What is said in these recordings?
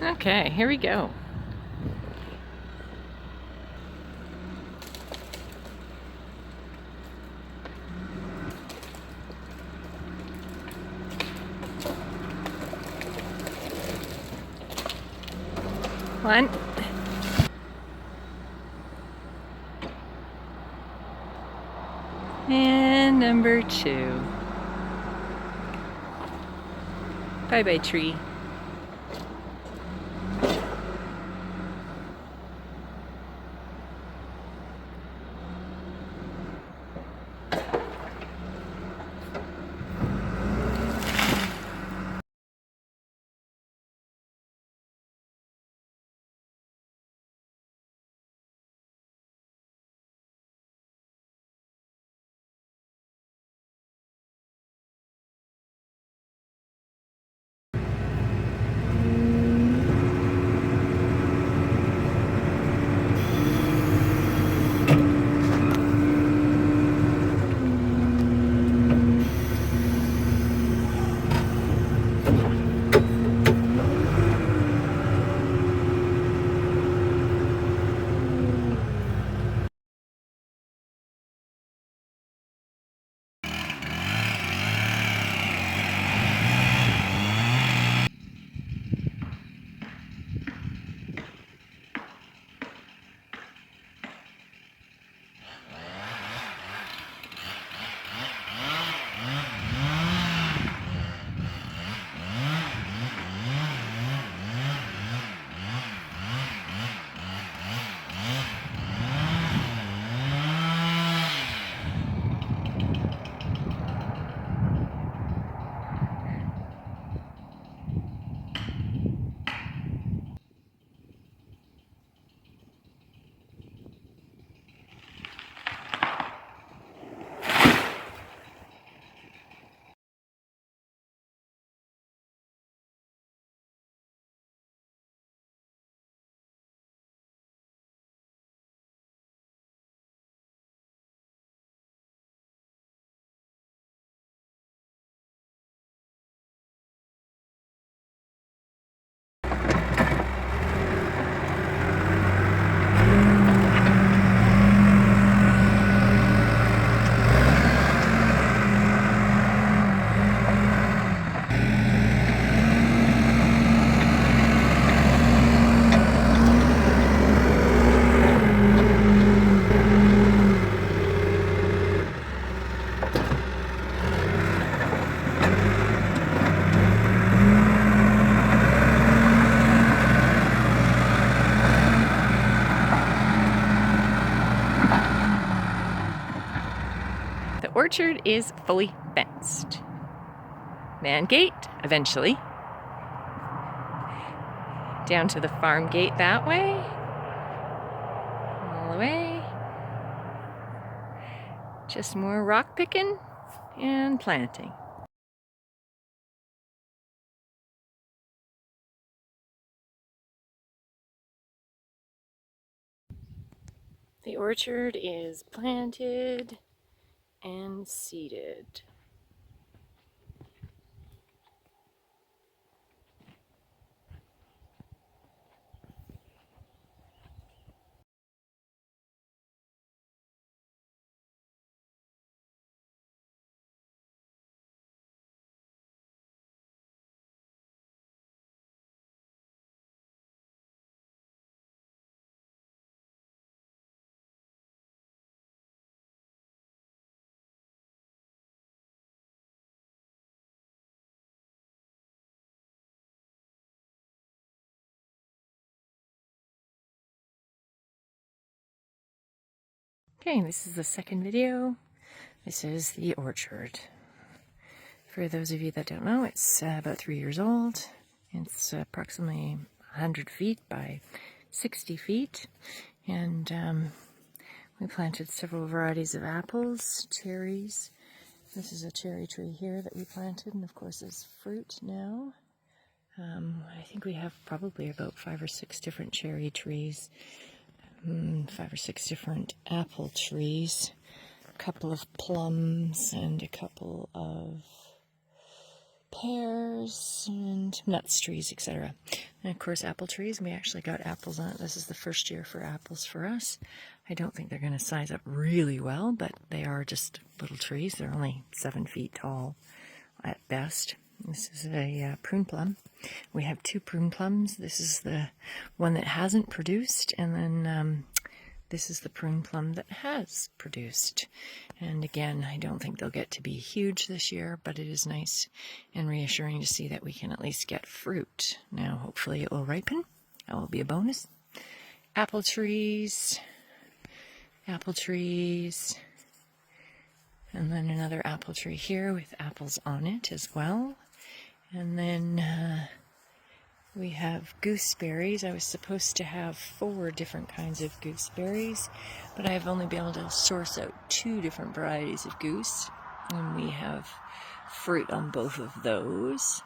Okay, here we go. One. And number 2. Bye-bye, tree. The orchard is fully fenced. Man gate, eventually. Down to the farm gate that way. All the way. Just more rock picking and planting. The orchard is planted and seeded. Okay, this is the second video. This is the orchard. For those of you that don't know, it's about 3 years old. It's approximately 100 feet by 60 feet. And we planted several varieties of apples, cherries. This is a cherry tree here that we planted, and of course there's fruit now. I think we have probably about 5 or 6 different cherry trees, 5 or 6 different apple trees, a couple of plums, and a couple of pears and nuts trees, etc. And of course, apple trees. We actually got apples on it. This is the first year for apples for us. I don't think they're going to size up really well, but they are just little trees. They're only 7 feet tall at best. This is a prune plum. We have 2 prune plums. This is the one that hasn't produced, and then this is the prune plum that has produced. And again, I don't think they'll get to be huge this year, but it is nice and reassuring to see that we can at least get fruit. Now, hopefully it will ripen. That will be a bonus. Apple trees, and then another apple tree here with apples on it as well. And then we have gooseberries. I was supposed to have 4 different kinds of gooseberries, but I've only been able to source out 2 different varieties of goose, and we have fruit on both of those.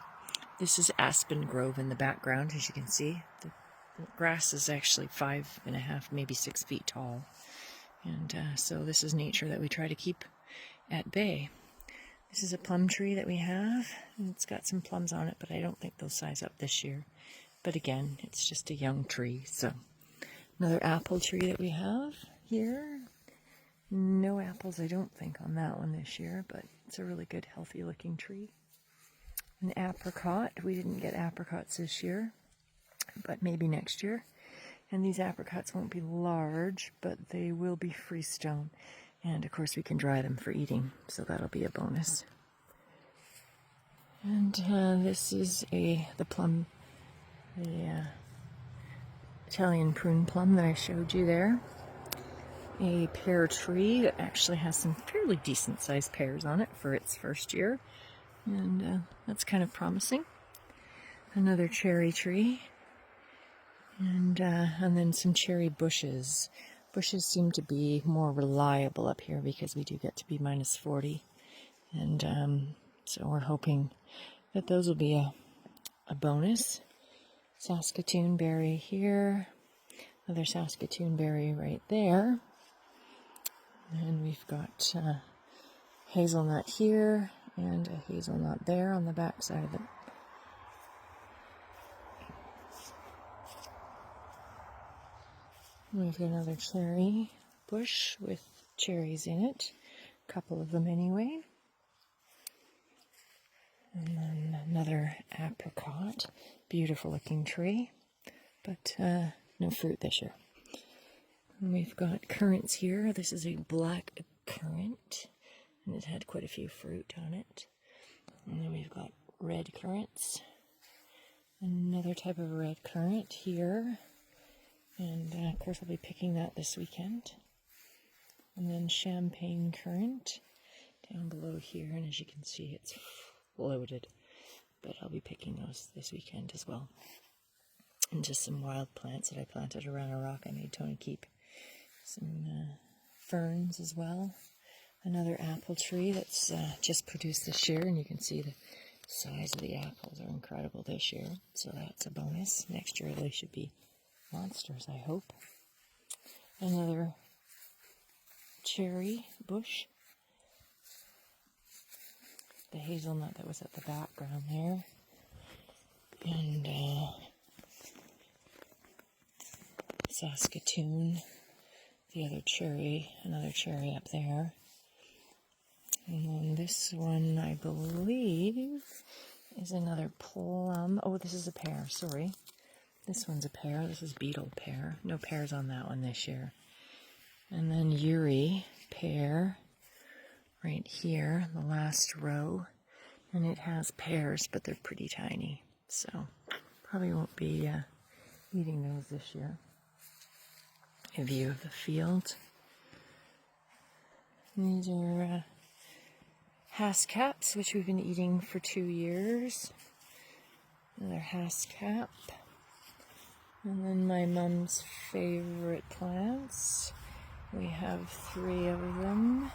This is Aspen Grove in the background, as you can see. The grass is actually 5.5, maybe 6 feet tall, and so this is nature that we try to keep at bay. This is a plum tree that we have, and it's got some plums on it, but I don't think they'll size up this year. But again, it's just a young tree. So another apple tree that we have here. No apples, I don't think, on that one this year, but it's a really good, healthy looking tree. An apricot. We didn't get apricots this year, but maybe next year. And these apricots won't be large, but they will be freestone. And of course we can dry them for eating, so that'll be a bonus. And this is the plum, the Italian prune plum that I showed you there. A pear tree that actually has some fairly decent sized pears on it for its first year. And that's kind of promising. Another cherry tree. And then some cherry bushes. Bushes seem to be more reliable up here because we do get to be minus 40. And so we're hoping that those will be a bonus. Saskatoon berry here. Another Saskatoon berry right there. And we've got hazelnut here and a hazelnut there on the back side of it. We've got another cherry bush with cherries in it. A couple of them anyway. And then another apricot. Beautiful looking tree. But no fruit this year. And we've got currants here. This is a black currant. And it had quite a few fruit on it. And then we've got red currants. Another type of red currant here. And of course I'll be picking that this weekend. And then champagne currant down below here, and as you can see it's loaded, but I'll be picking those this weekend as well. And just some wild plants that I planted around a rock I made Tony keep. Some ferns as well. Another apple tree that's just produced this year, and you can see the size of the apples are incredible this year, so that's a bonus. Next year they should be monsters, I hope. Another cherry bush. The hazelnut that was at the background there. And Saskatoon. The other cherry, another cherry up there. And then this one, I believe, is another plum. Oh, this is a pear, sorry. This one's a pear. This is beetle pear. No pears on that one this year. And then Uri pear right here, the last row. And it has pears, but they're pretty tiny. So probably won't be eating those this year. A view of the field. These are Haskaps, which we've been eating for 2 years. Another Haskap. And then my mom's favorite plants. We have 3 of them.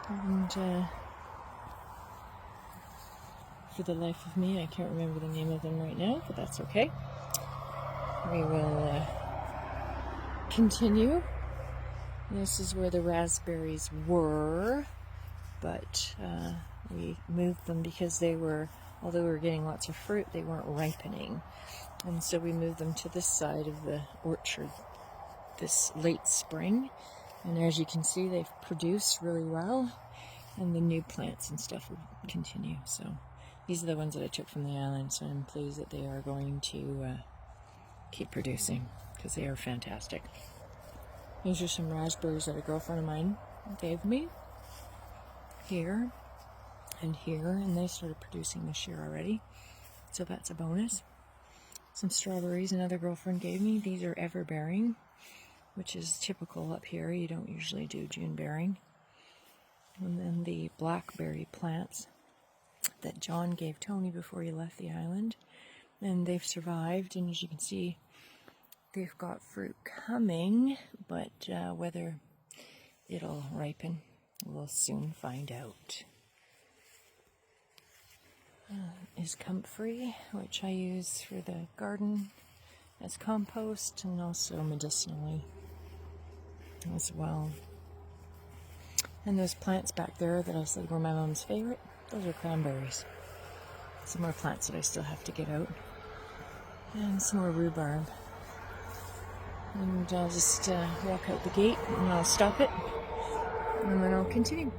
And for the life of me, I can't remember the name of them right now, but that's okay. We will continue. This is where the raspberries were, but We moved them because they were, although we were getting lots of fruit, they weren't ripening. And so we moved them to this side of the orchard this late spring. And as you can see, they've produced really well. And the new plants and stuff will continue. So these are the ones that I took from the island. So I'm pleased that they are going to keep producing because they are fantastic. These are some raspberries that a girlfriend of mine gave me. Here and here. And they started producing this year already. So that's a bonus. Some strawberries another girlfriend gave me. These are ever-bearing, which is typical up here. You don't usually do June-bearing. And then the blackberry plants that John gave Tony before he left the island. And they've survived, and as you can see, they've got fruit coming, but whether it'll ripen, we'll soon find out. Is comfrey, which I use for the garden as compost and also medicinally as well. And those plants back there that I said were my mom's favorite, those are cranberries. Some more plants that I still have to get out. And some more rhubarb. And I'll just walk out the gate and I'll stop it and then I'll continue.